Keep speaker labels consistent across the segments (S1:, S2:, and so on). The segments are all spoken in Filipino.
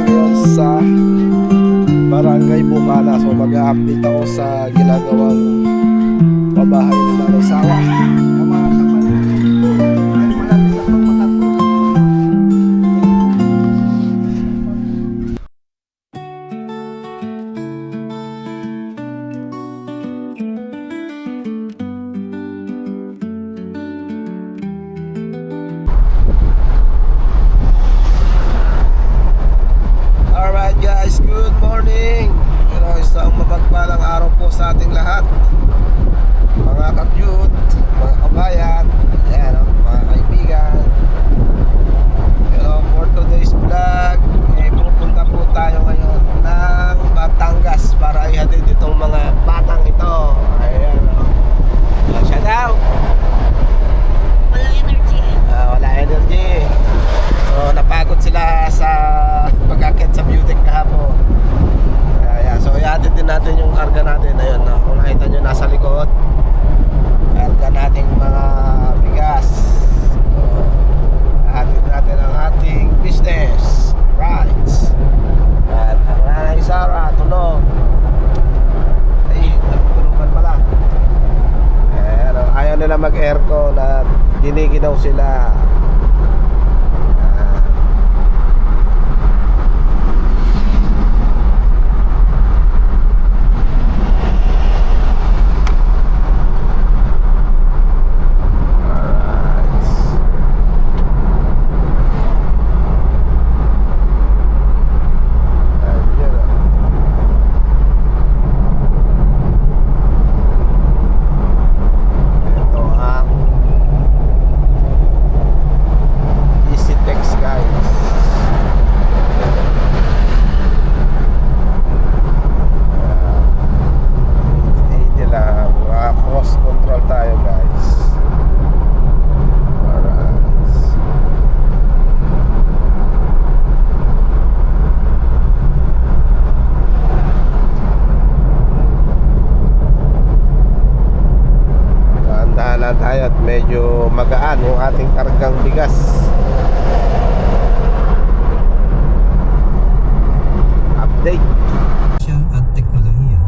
S1: ngayon sa Barangay Bukana. So mag-update ako sa ginagawang pabahay ng Nanay Sawa. Alright guys, good morning. Isang mapagpalang araw po sa ating lahat, mga ka-cute, mga kabayan, ayan, mga kaibigan. For today's vlog, pupunta po tayo ngayon ng Batangas para ihatid itong mga batang ito. Ayan, shout out.
S2: Walang energy.
S1: Wala energy. So napagod sila sa pag-akit sa beauty kahapon. So ihatid din natin yung karga natin. Ayun, kung nakita nyo nasa likod, karga natin mga bigas. So ihatid natin ang ating business rights. At ang Nanay Sara tulog. Ay, nagtulugan pala. Ayaw nila mag-aircon at giniginaw sila. Tayo at medyo magaan yung ating kargang bigas. Update
S3: at teknolohiya.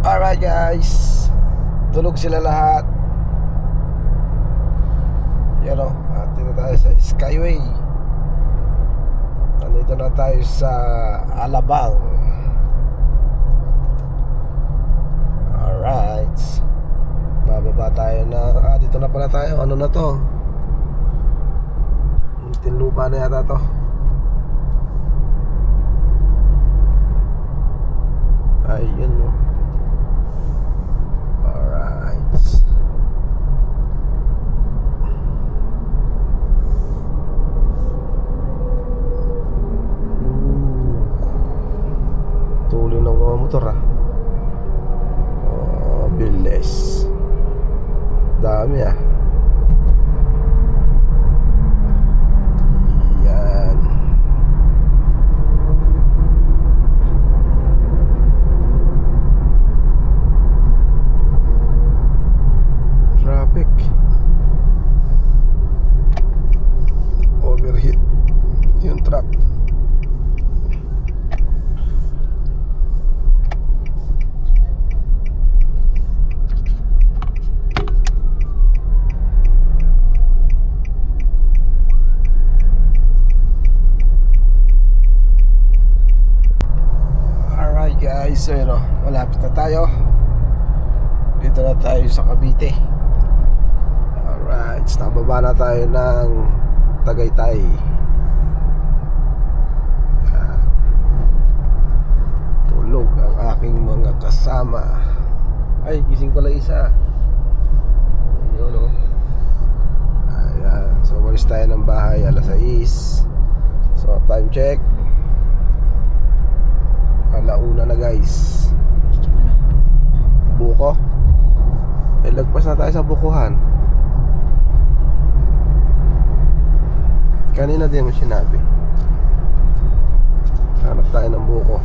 S1: Alright guys, tulog sila lahat. Yan o, dito tayo sa Skyway. Nandito na tayo sa Alabang. Alright, bababa tayo na, dito na pala tayo. Ano na to? Tinlupa na yata to. Ayun o. Tuloy ng mga motor bilis. Dami yan. Traffic. Overheat yung truck. Guys, so yun, malapit na tayo. Dito na tayo sa Cavite. Alright, nababa na tayo ng Tagaytay. kasama. Ay, gising pala isa. Yun o. Ayan. So, umalis tayo ng bahay alas 6. So, time check. Alauna na guys. Buko. Eh, lagpas na tayo sa bukuhan. Kanina din mo sinabi. Hanap tayo ng buko.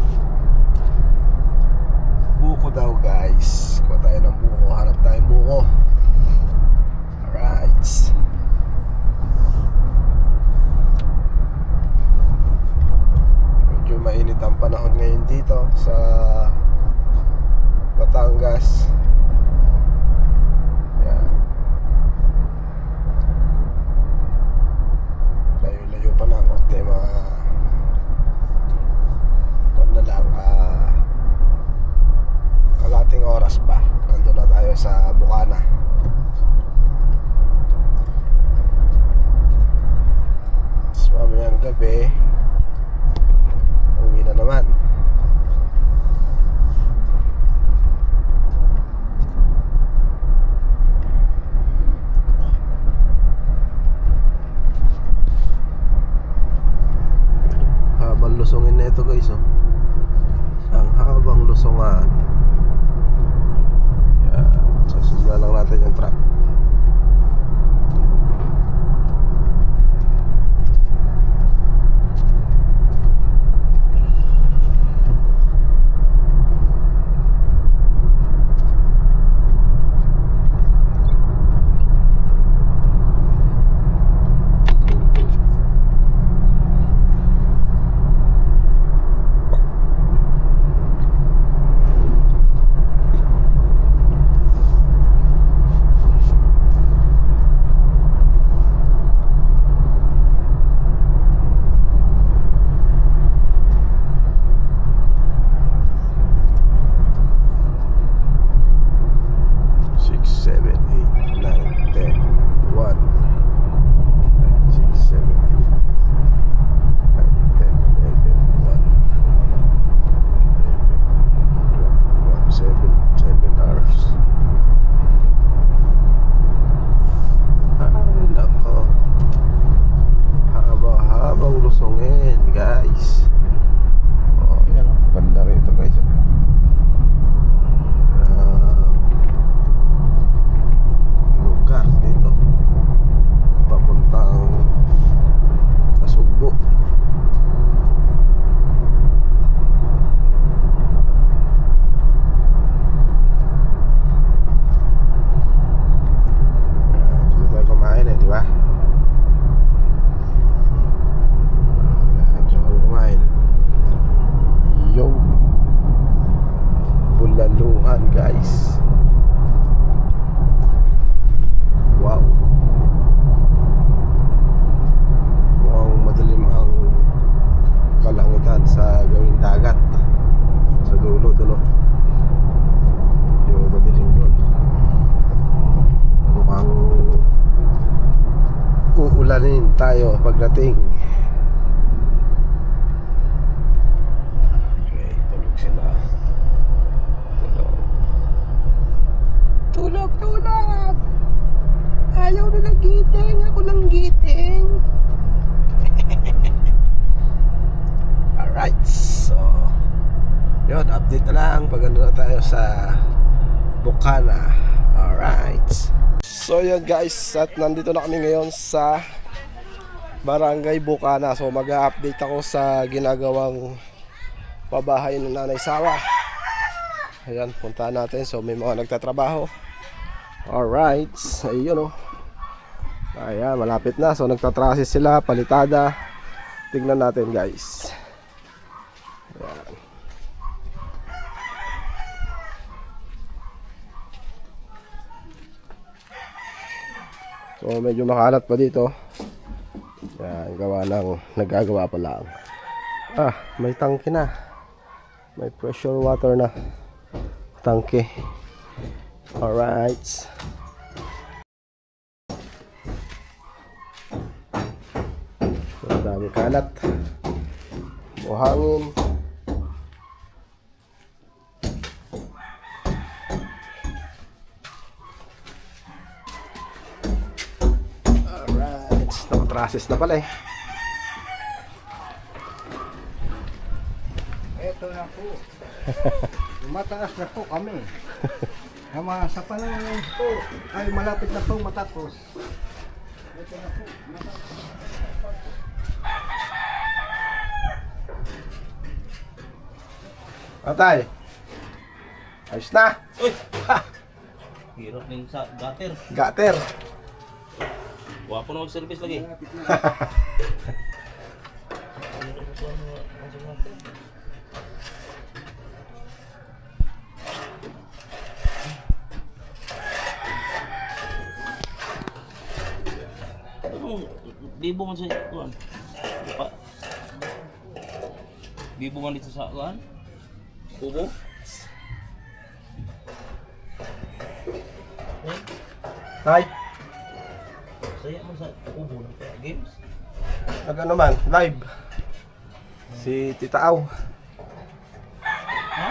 S1: Buko daw guys. Kuha tayo ng buko. Hanap tayong buko. Alright. Medyo mainit ang panahon ngayon dito sa Batangas. Yan. Layo-layo pa na konti, mga na lang, kalating oras pa nandun na tayo sa Bukana. Tapos mamayang gabi uwi na naman. Habang lusungin na ito guys, oh. Ang habang lusungan. Yan. So, susunod lang natin yung truck. Guys, wow, mukhang madilim ang kalangitan sa gawing dagat sa dulo. Yung madilim doon, mukhang uulanin tayo pagdating. Okay, tulog sila. Tulog. Ayaw na ng giting. Ako lang giting. Alright. So, yun. Update na lang. Pag ano na tayo sa Bukana. Alright. So, yun guys. At nandito na kami ngayon sa Barangay Bukana. So, mag-update ako sa ginagawang pabahay ng Nanay Sawa. Ayan, puntahan natin. So, may mga nagtatrabaho. Alright, ayun o. Ayan, malapit na. So, nagtatrasis sila, palitada. Tignan natin guys. Ayan. So, medyo makalat pa dito. Ayan, gawa lang, nagagawa pa lang. May tangke na. May pressure water na tangke. Alright. So, dami kalat. Buhangin. process na pala eh.
S4: Ito na po. Mataas na po kami. Sa panahon po ay malapit na po matapos. Ito na po.
S1: Atay. Ayos na.
S5: Uy! Hirap din sa gutter.
S1: Gater.
S5: Wapo na mag-service lagi. Bibo man sa kuan. Pa. Bibo man dito sa kuan. Kubo.
S1: Tay,
S5: Saya man sa kubo ng kaya games.
S1: ano man, live. Si Tita Aw.
S5: Ha?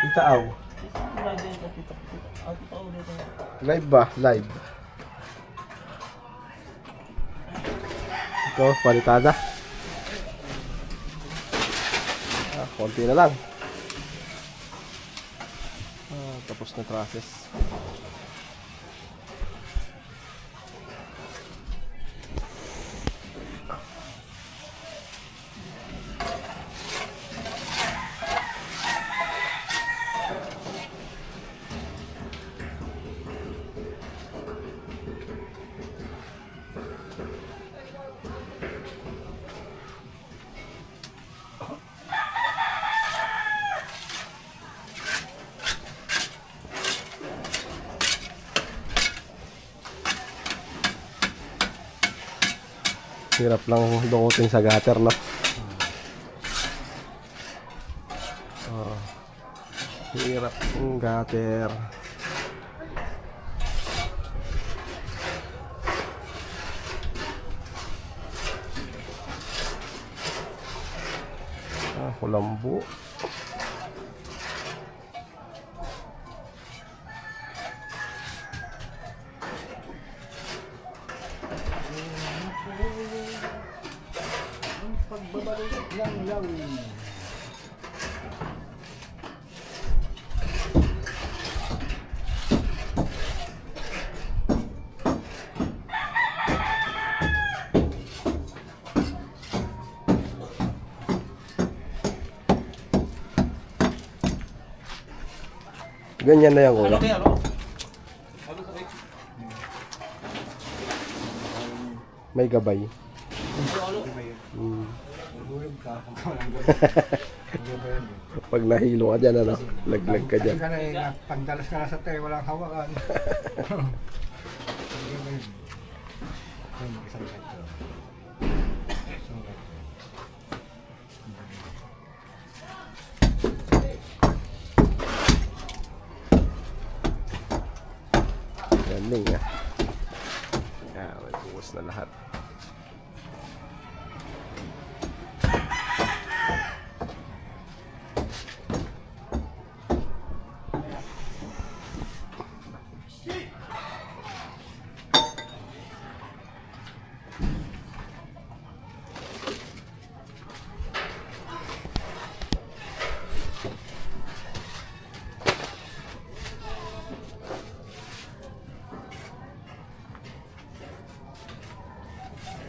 S1: Tita Aw. Live ba? Live. Ito, palitada. Konti na lang. Tapos na process. Hirap lang dukutin sa gutter, no? Hirap yung gutter. Kulambo.
S4: Pagbabalik lang.
S1: Ganyan na yan, kuya.
S5: Ano kaya, no?
S1: May gabay.
S4: Gulog ka.
S1: Pag nahilo ka dyan, ano? Laglag ka dyan.
S4: Pagdalas ka na sa tayo, walang hawakan.
S1: Galing ah. May bukas na lahat.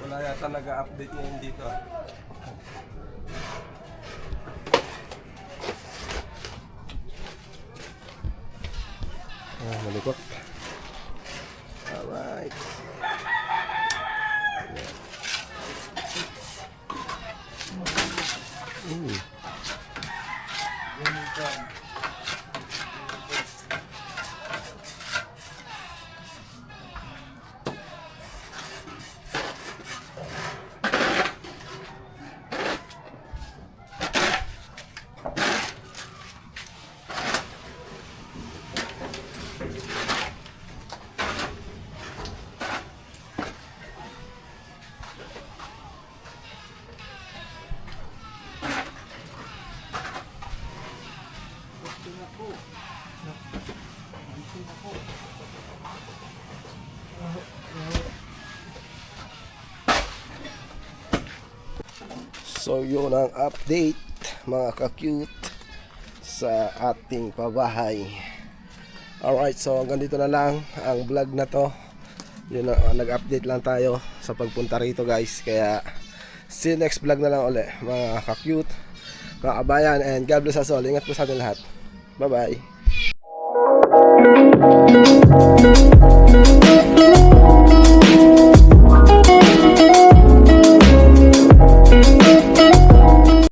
S1: Wala yata nag-update ngayon dito. Malikot. Alright. So yun ang update mga ka-cute sa ating pabahay. Alright, so hanggang dito na lang ang vlog na to. Yun, nag-update lang tayo sa pagpunta rito guys. Kaya see you next vlog na lang ulit mga ka-cute, mga kabayan, and God bless us all. Ingat po sa atin lahat. Bye bye.